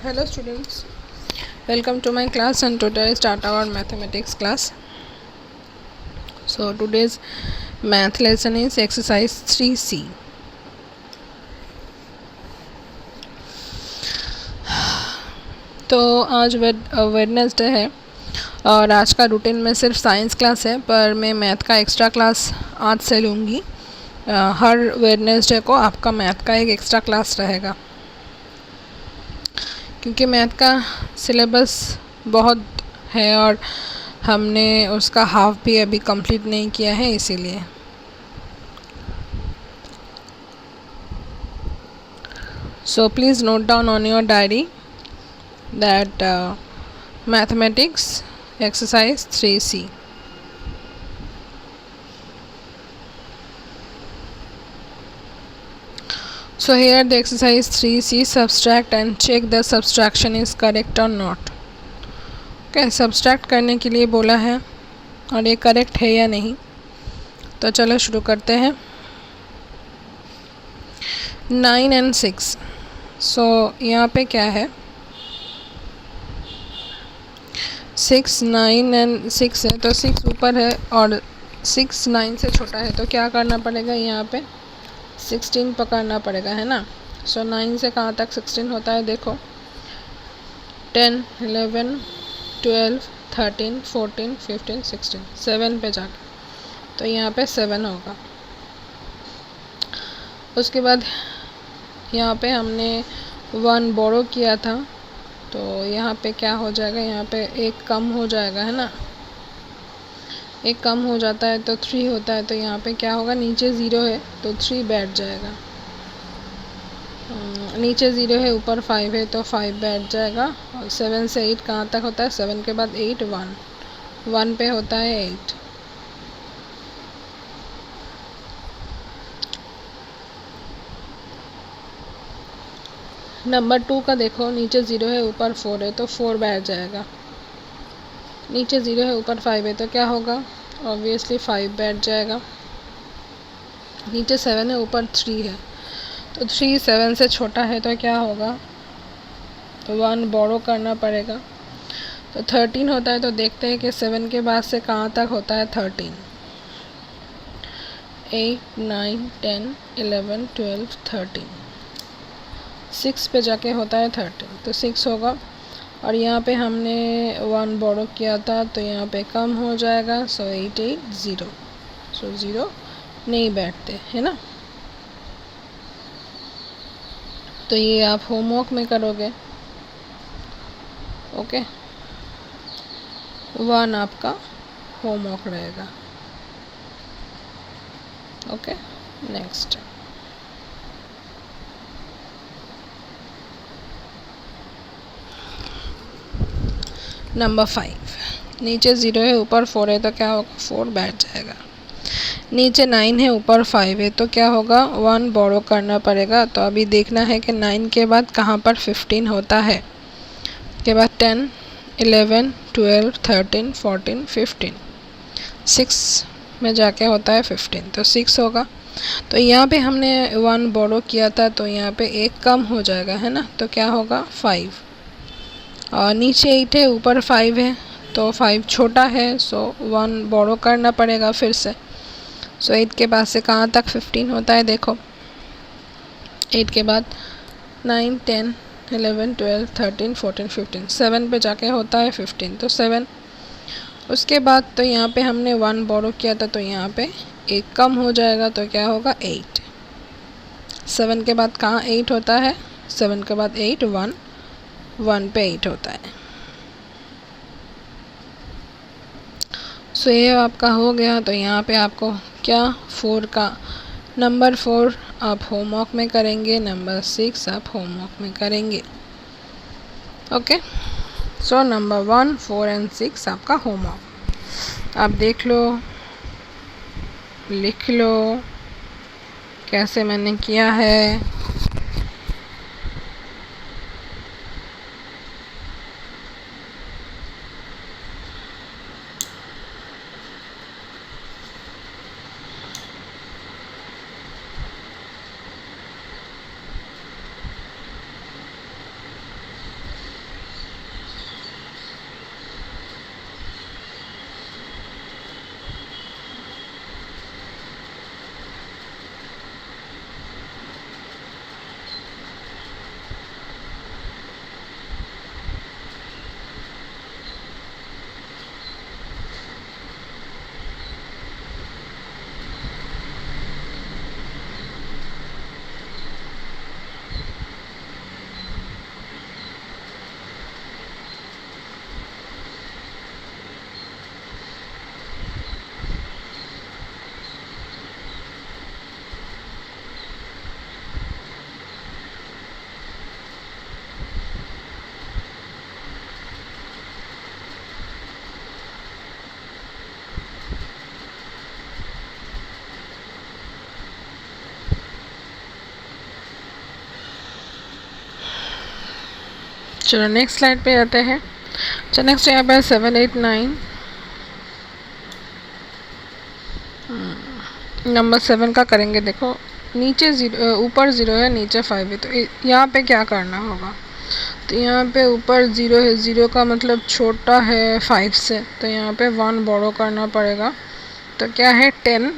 Hello students, welcome to my class and today I start our mathematics class. So today's math lesson is exercise 3C. तो आज Wednesday है और आज का routine में सिर्फ साइंस क्लास है, पर मैं मैथ का एक्स्ट्रा क्लास आज से लूँगी। हर वेडनेसडे को आपका मैथ का एक एक्स्ट्रा क्लास रहेगा, क्योंकि मैथ का सिलेबस बहुत है और हमने उसका हाफ भी अभी कंप्लीट नहीं किया है, इसीलिए। So please note down on your diary that mathematics exercise 3C. So here the exercise 3C, subtract and check the subtraction is correct or not. Okay, subtract करने के लिए बोला है और ये करेक्ट है या नहीं। तो चलो शुरू करते हैं। 9 and 6. So यहाँ पे क्या है, 6 9 and 6 है, तो 6 ऊपर है और 6 9 से छोटा है, तो क्या करना पड़ेगा, यहाँ पे 16 पकड़ना पड़ेगा, है ना। सो 9 से कहाँ तक 16 होता है, देखो 10 11 12 13 14 15 16, 7 पे जाके, तो यहाँ पे 7 होगा। उसके बाद यहाँ पे हमने 1 बोरो किया था, तो यहाँ पे क्या हो जाएगा, यहाँ पे एक कम हो जाएगा, है ना। एक कम हो जाता है तो 3 होता है, तो यहाँ पे क्या होगा, नीचे 0 है तो 3 बैठ जाएगा। नीचे 0 है, ऊपर 5 है, तो 5 बैठ जाएगा। और 7 से 8 कहाँ तक होता है, 7 के बाद 8 1 पे होता है 8। नंबर 2 का देखो, नीचे 0 है, ऊपर 4 है, तो 4 बैठ जाएगा। नीचे 0 है, ऊपर 5 है, तो क्या होगा, ऑब्वियसली 5 बैठ जाएगा। नीचे 7 है, ऊपर 3 है, तो 3 7 से छोटा है, तो क्या होगा, तो 1 बोरो करना पड़ेगा। तो 13 होता है, तो देखते हैं कि 7 के बाद से कहाँ तक होता है 13। 8 9 10 11 12 13, 6 पे जाके होता है 13, तो 6 होगा। और यहाँ पे हमने 1 बोरो किया था, तो यहाँ पे कम हो जाएगा, सो 8 8 0, सो 0 नहीं बैठते, है ना। तो ये आप होमवर्क में करोगे। ओके, 1 आपका होमवर्क रहेगा। Okay, next number 5। नीचे 0 है, ऊपर 4 है, तो क्या होगा, 4 बैठ जाएगा। नीचे 9 है, ऊपर 5 है, तो क्या होगा, 1 बोरो करना पड़ेगा। तो अभी देखना है कि 9 के बाद कहाँ पर 15 होता है। के बाद 10 11 12 13 14 15, 6 में जाके होता है 15, तो 6 होगा। तो यहाँ पे हमने 1 बोरो किया था, तो यहाँ पे एक कम हो जाएगा, है ना, तो क्या होगा 5। और नीचे 8 है, ऊपर 5 है, तो 5 छोटा है, सो 1 बोरो करना पड़ेगा फिर से। सो 8 के बाद से कहाँ तक 15 होता है, देखो 8 के बाद 9 10 11 12 13 14 15, 7 पे जाके होता है 15, तो 7। उसके बाद तो यहाँ पे हमने 1 बोरो किया था, तो यहाँ पे एक कम हो जाएगा, तो क्या होगा 8। 7 के बाद कहाँ 8 होता है, 7 के बाद 8 1 पे 8 होता है। सो ये आपका हो गया। तो यहाँ पे आपको क्या, 4 का नंबर 4 आप होमवर्क में करेंगे, नंबर 6 आप होमवर्क में करेंगे। ओके, सो नंबर 1 4 एंड 6 आपका होमवर्क। आप देख लो, लिख लो कैसे मैंने किया है। चलो नेक्स्ट स्लाइड पे आते हैं। चलो नेक्स्ट यहाँ पे 7 8 9। नंबर 7 का करेंगे। देखो नीचे ऊपर 0 है, नीचे 5 है, तो यहाँ पे क्या करना होगा। तो यहाँ पे ऊपर 0 है, 0 का मतलब छोटा है 5 से, तो यहाँ पे 1 बोरो करना पड़ेगा। तो क्या है 10।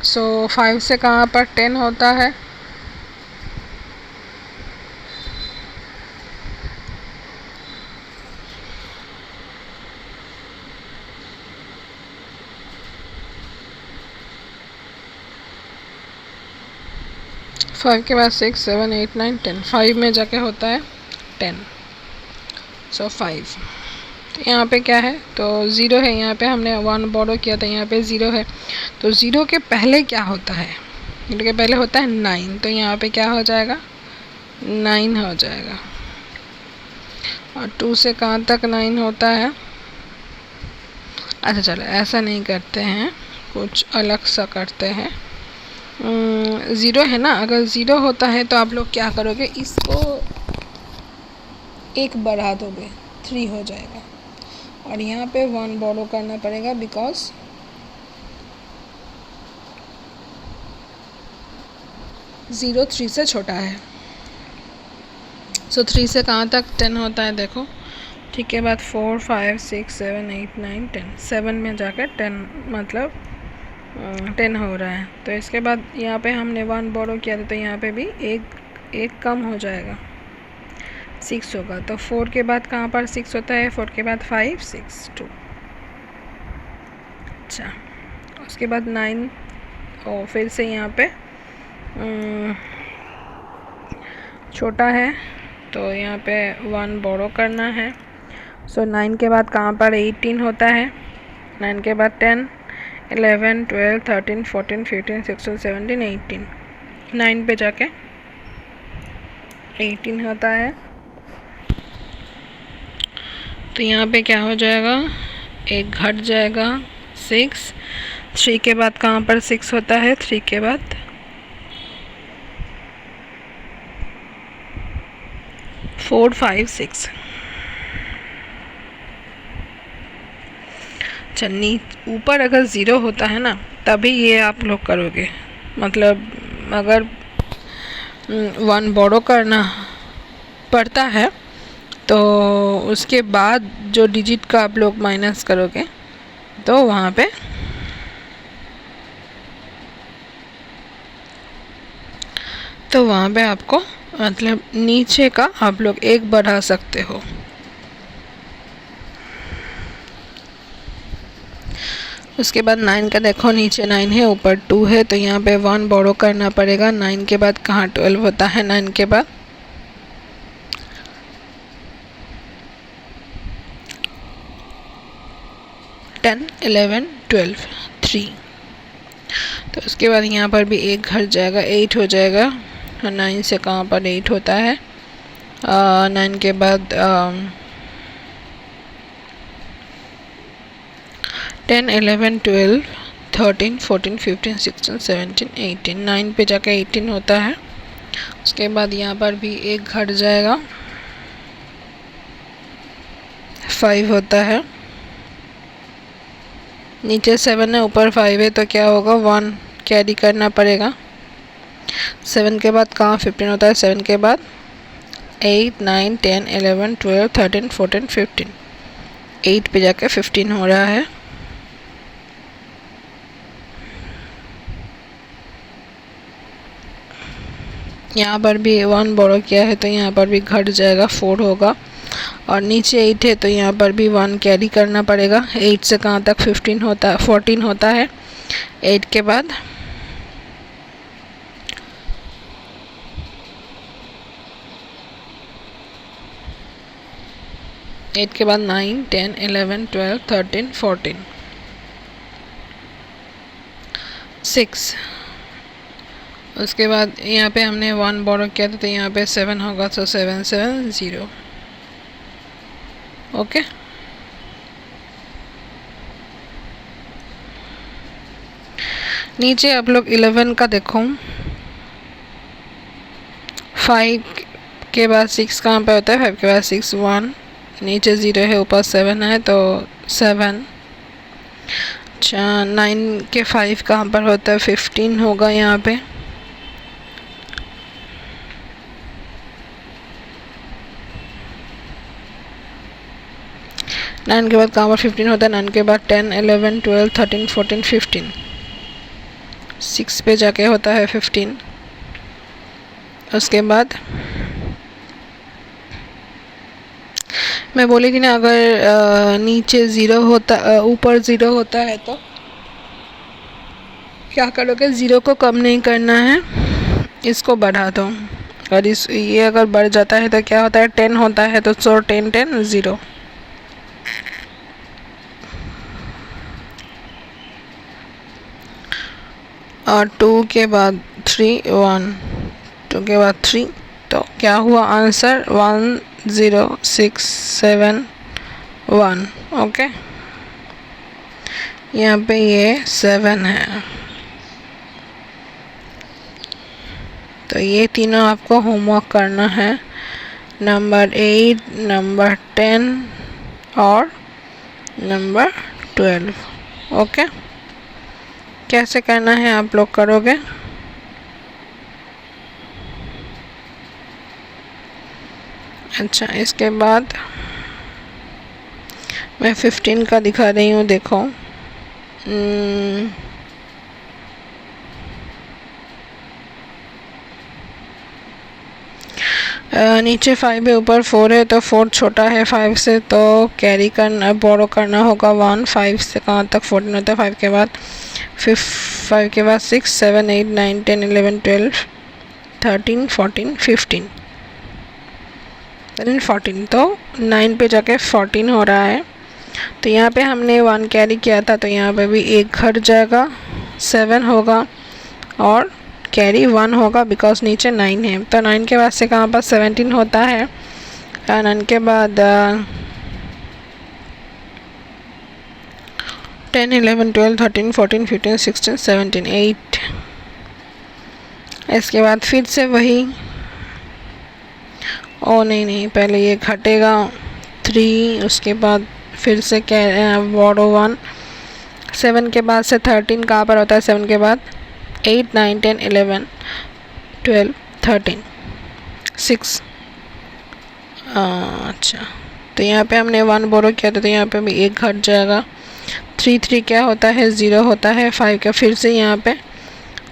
सो 5 से कहाँ पर 10 होता है, फाइव के बाद 6 7 8 9 10, 5 में जाके होता है 10। सो 5। तो यहाँ पे क्या है, तो 0 है, यहाँ पे हमने 1 बोरो किया था, यहाँ पे 0 है। तो 0 के पहले क्या होता है, 0 के पहले होता है 9, तो यहाँ पे क्या हो जाएगा 9 हो जाएगा। और 2 से कहाँ तक 9 होता है। अच्छा चलो ऐसा नहीं करते हैं, कुछ अलग सा करते हैं। 0 है ना, अगर 0 होता है तो आप लोग क्या करोगे, इसको एक बढ़ा दोगे, 3 हो जाएगा। और यहाँ पे 1 बोरो करना पड़ेगा बिकॉज ज़ीरो 3 से छोटा है। सो 3 से कहाँ तक 10 होता है, देखो ठीक के बाद 4 5 6 7 8 9 10, 7 में जाकर 10 मतलब 10 हो रहा है। तो इसके बाद यहाँ पे हमने 1 बोरो किया था, तो यहाँ पे भी एक कम हो जाएगा, 6 होगा। तो 4 के बाद कहाँ पर 6 होता है, 4 के बाद 5 6 2। अच्छा उसके बाद 9 और फिर से यहाँ पे छोटा है, तो यहाँ पे 1 बोरो करना है। सो 9 के बाद कहाँ पर 18 होता है, 9 के बाद 10 11 12 13 14 15 16 17 18, 9 पे जाके 18 होता है। तो यहाँ पे क्या हो जाएगा, एक घट जाएगा 6। 3 के बाद कहाँ पर 6 होता है, 3 के बाद 4 5 6। चन्नी ऊपर अगर 0 होता है ना, तभी ये आप लोग करोगे। मतलब अगर 1 बोरो करना पड़ता है तो उसके बाद जो डिजिट का आप लोग माइनस करोगे, तो वहाँ पे आपको मतलब नीचे का आप लोग एक बढ़ा सकते हो। उसके बाद 9 का देखो, नीचे 9 है, ऊपर 2 है, तो यहाँ पे 1 बोरो करना पड़ेगा। 9 के बाद कहाँ 12 होता है, 9 के बाद 10 11 12 3। तो उसके बाद यहाँ पर भी एक घट जाएगा, 8 हो जाएगा। 9 से कहाँ पर 8 होता है, 9 के बाद 10 11 12 13 14 15 16 17 18, 9 पे जाकर 18 होता है। उसके बाद यहाँ पर भी एक घट जाएगा, 5 होता है। नीचे 7 है, ऊपर 5 है, तो क्या होगा 1 कैरी करना पड़ेगा। 7 के बाद कहाँ 15 होता है, 7 के बाद 8 9 10 11 12 13 14 15, 8 पे जाके 15 हो रहा है। यहाँ पर भी 1 बोरो किया है, तो यहाँ पर भी घट जाएगा, 4 होगा। और नीचे 8 है, तो यहाँ पर भी 1 कैरी करना पड़ेगा। 8 से कहाँ तक 15 होता है, 14 होता है। 8 के बाद 9 10 11 12 13 14 6। उसके बाद यहाँ पे हमने 1 बोरो किया था, तो यहाँ पे 7 होगा, तो 7 7 0। ओके नीचे आप लोग 11 का देखो, 5 के बाद 6 कहाँ पे होता है? 5 के बाद 6 1, नीचे 0 है ऊपर 7 है तो 7। अच्छा 9 के 5 कहाँ पर होता है? 15 होगा यहाँ पे। नाइन के बाद कहाँ पर 15 होता है? 9 के बाद 10 11 12 13 14 15, 6 पे जाके होता है 15। उसके बाद मैं बोली थी ना, अगर नीचे 0 होता, ऊपर 0 होता है तो क्या करोगे? 0 को कम नहीं करना है, इसको बढ़ा दो। और ये अगर बढ़ जाता है तो क्या होता है? 10 होता है तो 10 10 0। और 2 के बाद 3 1, 2 के बाद 3, तो क्या हुआ आंसर? 1 0 6 7 1। ओके, यहाँ पे ये 7 है। तो ये तीनों आपको होमवर्क करना है, नंबर 8, नंबर 10 और नंबर 12। ओके, कैसे करना है आप लोग करोगे? अच्छा, इसके बाद मैं 15 का दिखा रही हूँ, देखो। नीचे 5 है ऊपर 4 है तो 4 छोटा है 5 से, तो कैरी करना, बोरो करना होगा 1। 5 से कहाँ तक 14 होता है? 5 के बाद 5 के बाद 6 7 8 9 10 11 12 13 14 15 14, तो 9 पे जाके 14 हो रहा है। तो यहाँ पे हमने 1 कैरी किया था, तो यहाँ पे भी एक घट जाएगा, 7 होगा और कैरी 1 होगा, बिकॉज नीचे 9 है। तो 9 के बाद से कहाँ पर 17 होता है, 9 के बाद 10 11 12 13 14 15 16 17 8। इसके बाद फिर से वही, ओ नहीं, पहले ये घटेगा 3, उसके बाद फिर से बोरो 1। 7 के बाद से 13 कहाँ पर होता है? 7 के बाद 8 9 10 11 12 13 6। अच्छा, तो यहाँ पे हमने 1 बोरो किया था, तो यहाँ पे भी एक घट जाएगा। 3 क्या होता है? 0 होता है। 5 का फिर से यहाँ पे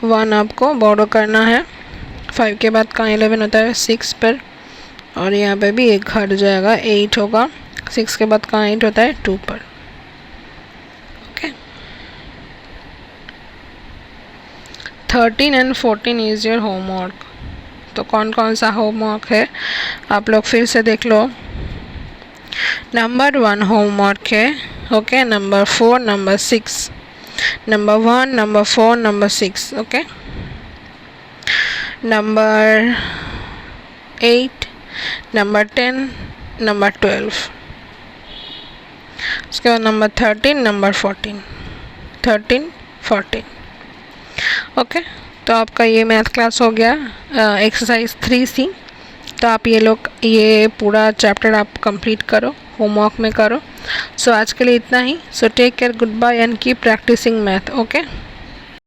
1 आपको बोरो करना है। 5 के बाद कहाँ 11 होता है? 6 पर, और यहाँ पे भी एक घट जाएगा, 8 होगा। 6 के बाद कहाँ 8 होता है? 2 पर। Okay, 13 and 14 is your homework. तो कौन कौन सा होमवर्क है आप लोग फिर से देख लो। नंबर 1 होमवर्क है, okay. Number 4, number 6, number 1, number 4, number 6, okay. Number 8, number 10, number 12, उसके बाद नंबर 13, नंबर 14, 13 14। ओके, तो आपका ये मैथ क्लास हो गया, एक्सरसाइज 3C। तो आप ये पूरा चैप्टर आप कंप्लीट करो, होमवर्क में करो। सो आज के लिए इतना ही। So take care, goodbye and keep practising math. Okay.